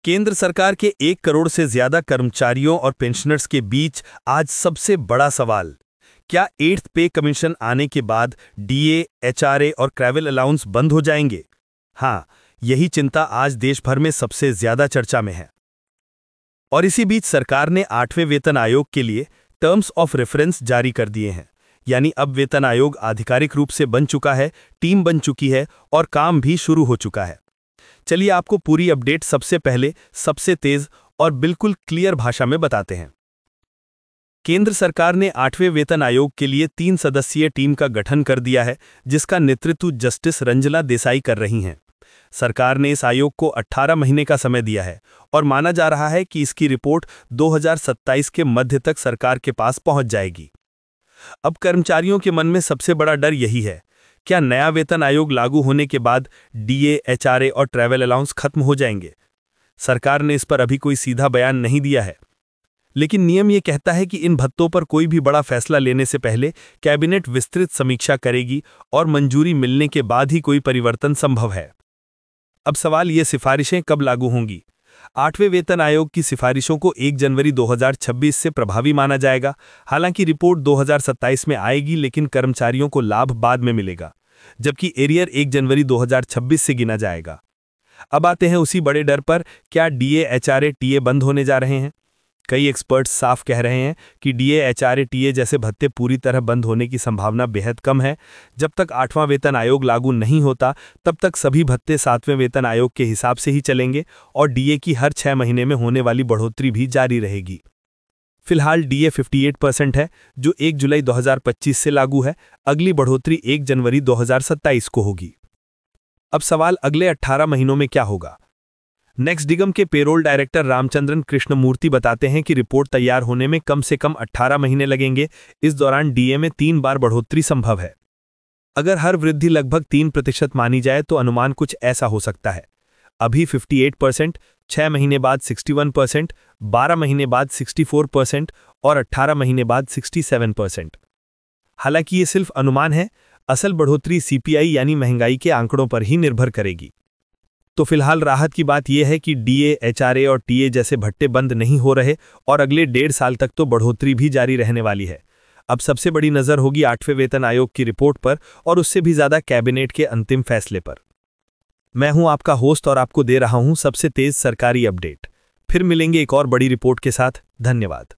केंद्र सरकार के 1 करोड़ से ज्यादा कर्मचारियों और पेंशनर्स के बीच आज सबसे बड़ा सवाल, क्या 8th पे कमीशन आने के बाद डीए, एचआरए और ट्रैवल अलाउंस बंद हो जाएंगे? हाँ, यही चिंता आज देश भर में सबसे ज्यादा चर्चा में है। और इसी बीच सरकार ने 8वें वेतन आयोग के लिए टर्म्स ऑफ रेफरेंस जारी कर दिए हैं। यानी अब वेतन आयोग आधिकारिक रूप से बन चुका है, टीम बन चुकी है और काम भी शुरू हो चुका है। चलिए आपको पूरी अपडेट सबसे पहले, सबसे तेज और बिल्कुल क्लियर भाषा में बताते हैं। केंद्र सरकार ने 8वें वेतन आयोग के लिए 3 सदस्यीय टीम का गठन कर दिया है, जिसका नेतृत्व जस्टिस रंजना देसाई कर रही हैं। सरकार ने इस आयोग को 18 महीने का समय दिया है और माना जा रहा है कि इसकी रिपोर्ट 2027 के मध्य तक सरकार के पास पहुंच जाएगी। अब कर्मचारियों के मन में सबसे बड़ा डर यही है, क्या नया वेतन आयोग लागू होने के बाद डीए, एचआरए और ट्रैवल अलाउंस खत्म हो जाएंगे? सरकार ने इस पर अभी कोई सीधा बयान नहीं दिया है, लेकिन नियम ये कहता है कि इन भत्तों पर कोई भी बड़ा फैसला लेने से पहले कैबिनेट विस्तृत समीक्षा करेगी और मंजूरी मिलने के बाद ही कोई परिवर्तन संभव है। अब सवाल ये, सिफारिशें कब लागू होंगी? 8वें वेतन आयोग की सिफारिशों को 1 जनवरी 2026 से प्रभावी माना जाएगा। हालांकि रिपोर्ट 2027 में आएगी, लेकिन कर्मचारियों को लाभ बाद में मिलेगा, जबकि एरियर 1 जनवरी 2026 से गिना जाएगा। अब आते हैं उसी बड़े डर पर, क्या डीए, एचआरए, टीए बंद होने जा रहे हैं? कई एक्सपर्ट्स साफ कह रहे हैं कि डीए, एचआरए, टीए जैसे भत्ते पूरी तरह बंद होने की संभावना बेहद कम है। जब तक 8वां वेतन आयोग लागू नहीं होता, तब तक सभी भत्ते 7वें वेतन आयोग के हिसाब से ही चलेंगे और डीए की हर 6 महीने में होने वाली बढ़ोतरी भी जारी रहेगी। फिलहाल डीए 58% है, जो 1 जुलाई 2025 से लागू है। अगली बढ़ोतरी 1 जनवरी 2027 को होगी। अब सवाल, अगले 18 महीनों में क्या होगा? नेक्स्ट निगम के पेरोल डायरेक्टर रामचंद्रन कृष्णमूर्ति बताते हैं कि रिपोर्ट तैयार होने में कम से कम 18 महीने लगेंगे। इस दौरान डीए में 3 बार बढ़ोतरी संभव है। अगर हर वृद्धि लगभग 3% मानी जाए तो अनुमान कुछ ऐसा हो सकता है। अभी 58%, 6 महीने बाद 61%, 12 महीने बाद 64% और 18 महीने बाद 67%। हालांकि ये सिर्फ अनुमान है, असल बढ़ोतरी सीपीआई यानी महंगाई के आंकड़ों पर ही निर्भर करेगी। तो फिलहाल राहत की बात यह है कि डीए, एचआरए और टीए जैसे भत्ते बंद नहीं हो रहे और अगले 1.5 साल तक तो बढ़ोतरी भी जारी रहने वाली है। अब सबसे बड़ी नज़र होगी 8वें वेतन आयोग की रिपोर्ट पर और उससे भी ज़्यादा कैबिनेट के अंतिम फैसले पर। मैं हूं आपका होस्ट और आपको दे रहा हूं सबसे तेज सरकारी अपडेट। फिर मिलेंगे एक और बड़ी रिपोर्ट के साथ। धन्यवाद।